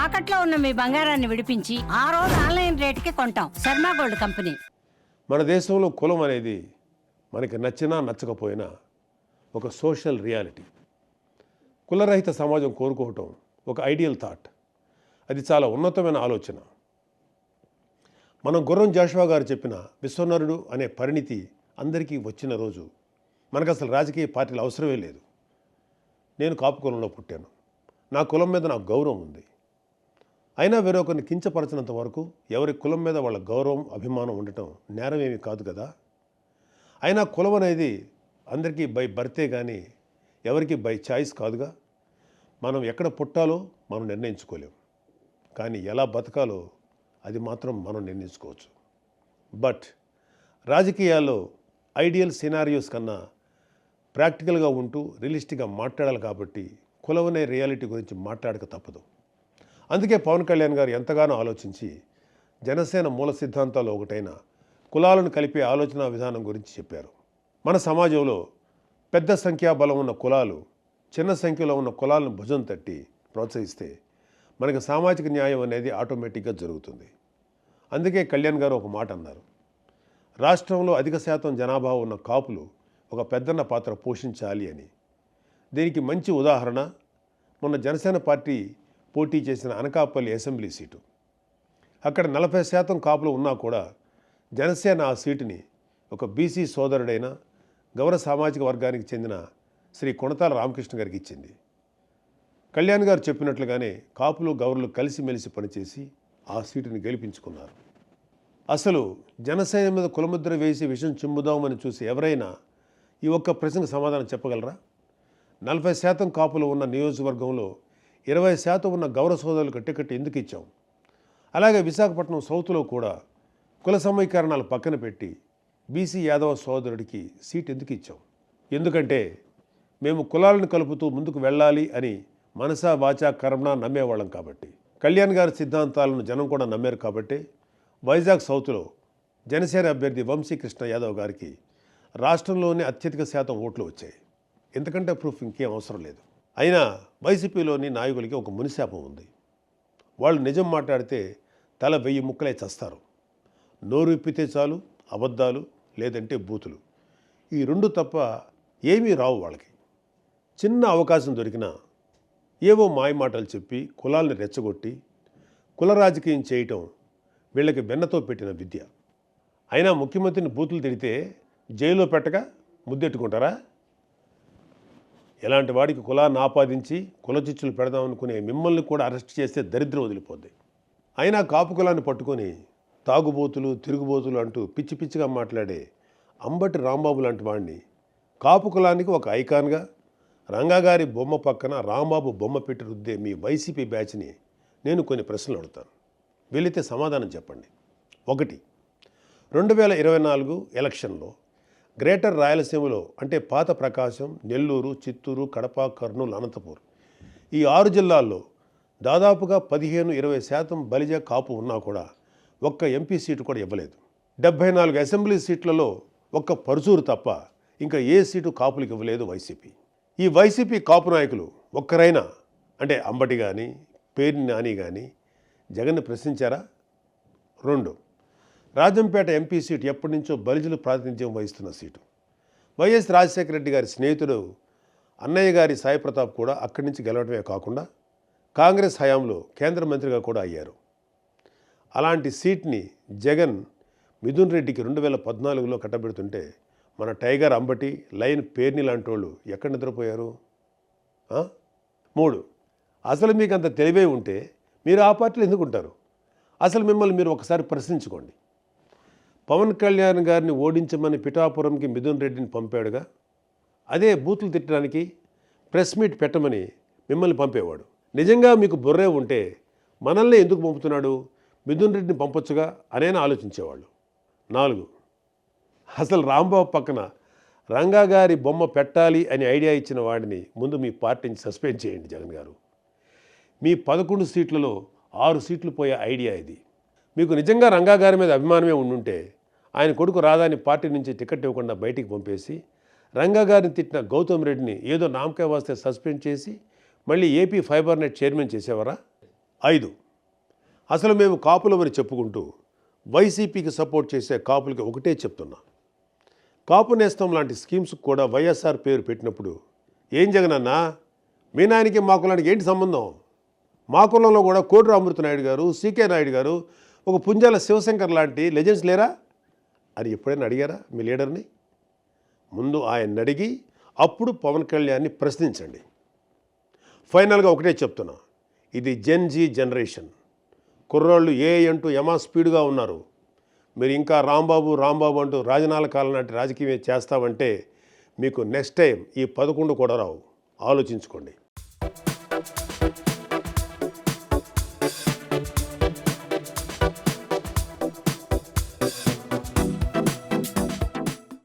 తాకట్లో ఉన్న మీ బంగారాన్ని విడిపించి ఆ రోజు ఆన్లైన్ రేటుకి కొంటాం. Sharma gold company. మన దేశంలో కులం అనేది మనకి నచ్చినా నచ్చకపోయినా ఒక సోషల్ రియాలిటీ. కులరహిత సమాజం కోరుకోవటం ఒక ఐడియల్ థాట్. అది చాలా ఉన్నతమైన ఆలోచన. మనం గుర్రం జాషువా గారు చెప్పిన విశ్వనరుడు అనే పరిణితి అందరికీ వచ్చిన రోజు మనకు అసలు రాజకీయ పార్టీలు అవసరమే లేదు. నేను కాపు కులంలో పుట్టాను. నా కులం మీద నాకు గౌరవం ఉంది. అయినా వేరొకరిని కించపరచినంత వరకు ఎవరి కులం మీద వాళ్ళ గౌరవం అభిమానం ఉండటం నేరమేమీ కాదు కదా. అయినా కులం అనేది అందరికీ బై బర్తే కానీ ఎవరికి బై చాయిస్ కాదుగా. మనం ఎక్కడ పుట్టాలో మనం నిర్ణయించుకోలేం, కానీ ఎలా బతకాలో అది మాత్రం మనం నిర్ణయించుకోవచ్చు. బట్ రాజకీయాల్లో ఐడియల్ సినారియోస్ కన్నా ప్రాక్టికల్గా ఉంటూ రియలిస్టిక్గా మాట్లాడాలి కాబట్టి కులం అనే రియాలిటీ గురించి మాట్లాడక తప్పదు. అందుకే పవన్ కళ్యాణ్ గారు ఎంతగానో ఆలోచించి జనసేన మూల సిద్ధాంతాల్లో ఒకటైన కులాలను కలిపే ఆలోచన విధానం గురించి చెప్పారు. మన సమాజంలో పెద్ద సంఖ్యాబలం ఉన్న కులాలు చిన్న సంఖ్యలో ఉన్న కులాలను భుజం తట్టి ప్రోత్సహిస్తే మనకి సామాజిక న్యాయం అనేది ఆటోమేటిక్గా జరుగుతుంది. అందుకే కళ్యాణ్ గారు ఒక మాట అన్నారు, రాష్ట్రంలో అధిక శాతం జనాభా ఉన్న కాపులు ఒక పెద్దన్న పాత్ర పోషించాలి అని. దీనికి మంచి ఉదాహరణ మొన్న జనసేన పార్టీ పోటీ చేసిన అనకాపల్లి అసెంబ్లీ సీటు. అక్కడ 40% కాపులు ఉన్నా కూడా జనసేన ఆ సీటుని ఒక బీసీ సోదరుడైన గౌర సామాజిక వర్గానికి చెందిన శ్రీ కొణతాల రామకృష్ణ గారికి ఇచ్చింది. కళ్యాణ్ గారు చెప్పినట్లుగానే కాపులు గౌరులు కలిసిమెలిసి పనిచేసి ఆ సీటుని గెలిపించుకున్నారు. అసలు జనసేన మీద కులముద్ర వేసి విషం చిమ్ముదామని చూసి ఎవరైనా ఈ ఒక్క ప్రశ్నకు సమాధానం చెప్పగలరా? 40% కాపులు ఉన్న నియోజకవర్గంలో 20% ఉన్న గౌర సోదరులకు టికెట్ ఎందుకు ఇచ్చాం? అలాగే విశాఖపట్నం సౌత్లో కూడా కుల సమీకరణాలు పక్కన పెట్టి బీసీ యాదవ సోదరుడికి సీట్ ఎందుకు ఇచ్చాం? ఎందుకంటే మేము కులాలను కలుపుతూ ముందుకు వెళ్ళాలి అని మనసా వాచా కర్మణ నమ్మేవాళ్ళం కాబట్టి. కళ్యాణ్ గారి సిద్ధాంతాలను జనం కూడా నమ్మారు కాబట్టి వైజాగ్ సౌత్లో జనసేన అభ్యర్థి వంశీకృష్ణ యాదవ్ గారికి రాష్ట్రంలోనే అత్యధిక శాతం ఓట్లు వచ్చాయి. ఎందుకంటే ప్రూఫ్ ఇంకేం అవసరం లేదు. అయినా వైసీపీలోని నాయకులకి ఒక మునిశాపం ఉంది. వాళ్ళు నిజం మాట్లాడితే తల 1000 ముక్కలై చస్తారు. నోరు ఇప్పితే చాలు అబద్ధాలు, లేదంటే బూతులు. ఈ రెండు తప్ప ఏమీ రావు వాళ్ళకి. చిన్న అవకాశం దొరికినా ఏవో మాయమాటలు చెప్పి కులాల్ని రెచ్చగొట్టి కుల రాజకీయం చేయటం వీళ్ళకి వెన్నతో పెట్టిన విద్య. అయినా ముఖ్యమంత్రిని బూతులు తిడితే జైల్లో పెట్టక ముద్దెట్టుకుంటారా? ఎలాంటి వాడికి కులాన్ని ఆపాదించి కులచిచ్చులు పెడదామనుకునే మిమ్మల్ని కూడా అరెస్ట్ చేస్తే దరిద్రం వదిలిపోద్ది. అయినా కాపు కులాన్ని పట్టుకొని తాగుబోతులు తిరుగుబోతులు అంటూ పిచ్చి పిచ్చిగా మాట్లాడే అంబటి రాంబాబు లాంటి వాడిని కాపు కులానికి ఒక ఐకాన్గా రంగాగారి బొమ్మ పక్కన రాంబాబు బొమ్మ పెట్టి రుద్దే మీ వైసీపీ బ్యాచ్ని నేను కొన్ని ప్రశ్నలు అడుగుతాను. వీలైతే సమాధానం చెప్పండి. 1. 2024 ఎలక్షన్లో గ్రేటర్ రాయలసీమలో అంటే పాత ప్రకాశం, నెల్లూరు, చిత్తూరు, కడప, కర్నూలు, అనంతపూర్ ఈ 6 జిల్లాల్లో దాదాపుగా 15-20% బలిజ కాపు ఉన్నా కూడా ఒక్క ఎంపీ సీటు కూడా ఇవ్వలేదు. 74 అసెంబ్లీ సీట్లలో ఒక్క పరుచూరు తప్ప ఇంకా ఏ సీటు కాపులకు ఇవ్వలేదు వైసీపీ. ఈ వైసీపీ కాపు నాయకులు ఒక్కరైనా అంటే అంబటి కానీ పేర్ని నాని కానీ జగన్ని ప్రశ్నించారా? 2. రాజంపేట ఎంపీ సీటు ఎప్పటి నుంచో బలిజలు ప్రాతినిధ్యం వహిస్తున్న సీటు. వైఎస్ రాజశేఖర రెడ్డి గారి స్నేహితుడు అన్నయ్య గారి సాయి ప్రతాప్ కూడా అక్కడి నుంచి గెలవడమే కాకుండా కాంగ్రెస్ హయాంలో కేంద్ర మంత్రిగా కూడా అయ్యారు. అలాంటి సీట్ని జగన్ మిథున్ రెడ్డికి 2014లో కట్టబెడుతుంటే మన టైగర్ అంబటి, లయన్ పేర్ని లాంటి వాళ్ళు ఎక్కడ నిద్రపోయారు? 3. అసలు మీకు అంత తెలివే ఉంటే మీరు ఆ పార్టీలో ఎందుకు ఉంటారు? అసలు మిమ్మల్ని మీరు ఒకసారి ప్రశ్నించుకోండి. పవన్ కళ్యాణ్ గారిని ఓడించమని పిఠాపురంకి మిథున్ రెడ్డిని పంపాడుగా, అదే బూతులు తిట్టడానికి ప్రెస్ మీట్ పెట్టమని మిమ్మల్ని పంపేవాడు. నిజంగా మీకు బుర్రే ఉంటే మనల్ని ఎందుకు పంపుతున్నాడు, మిథున్ రెడ్డిని పంపొచ్చుగా అనేనా ఆలోచించేవాళ్ళు. 4. అసలు రాంబాబు పక్కన రంగా గారి బొమ్మ పెట్టాలి అని ఐడియా ఇచ్చిన వాడిని ముందు మీ పార్టీని సస్పెండ్ చేయండి జగన్ గారు. మీ 11 సీట్లలో 6 సీట్లు పోయే ఐడియా ఇది. మీకు నిజంగా రంగా గారి మీద అభిమానమే ఉండుంటే ఆయన కొడుకు రాధాని పార్టీ నుంచి టికెట్ ఇవ్వకుండా బయటికి పంపేసి రంగా గారిని తిట్టిన గౌతమ్ రెడ్డిని ఏదో నామకే వాస్తే సస్పెండ్ చేసి మళ్ళీ ఏపీ ఫైబర్ నెట్ చైర్మన్ చేసేవారా? 5, అసలు మేము కాపులమని చెప్పుకుంటూ వైసీపీకి సపోర్ట్ చేసే కాపులకి ఒకటే చెప్తున్నా, కాపు నేస్తం లాంటి స్కీమ్స్కి కూడా వైఎస్ఆర్ పేరు పెట్టినప్పుడు ఏం జగనన్నా మీ నాయనకి మా కులానికి ఏంటి సంబంధం? మా కులంలో కూడా కోడి అమృతనాయుడు గారు, సీకే నాయుడు గారు, ఒక పుంజాల శివశంకర్ లాంటి లెజెండ్స్ లేరా అని ఎప్పుడైనా అడిగారా మీ లీడర్ని? ముందు ఆయన్ని అడిగి అప్పుడు పవన్ కళ్యాణ్ని ప్రశ్నించండి. ఫైనల్గా ఒకటే చెప్తున్నా, ఇది జెన్జీ జనరేషన్. కుర్రోళ్ళు అంటూ యమా స్పీడ్గా ఉన్నారు. మీరు ఇంకా రాంబాబు అంటూ రాజనాల కాలం నాటి రాజకీయం చేస్తామంటే మీకు నెక్స్ట్ టైం ఈ 11 కూడా రావు. ఆలోచించుకోండి.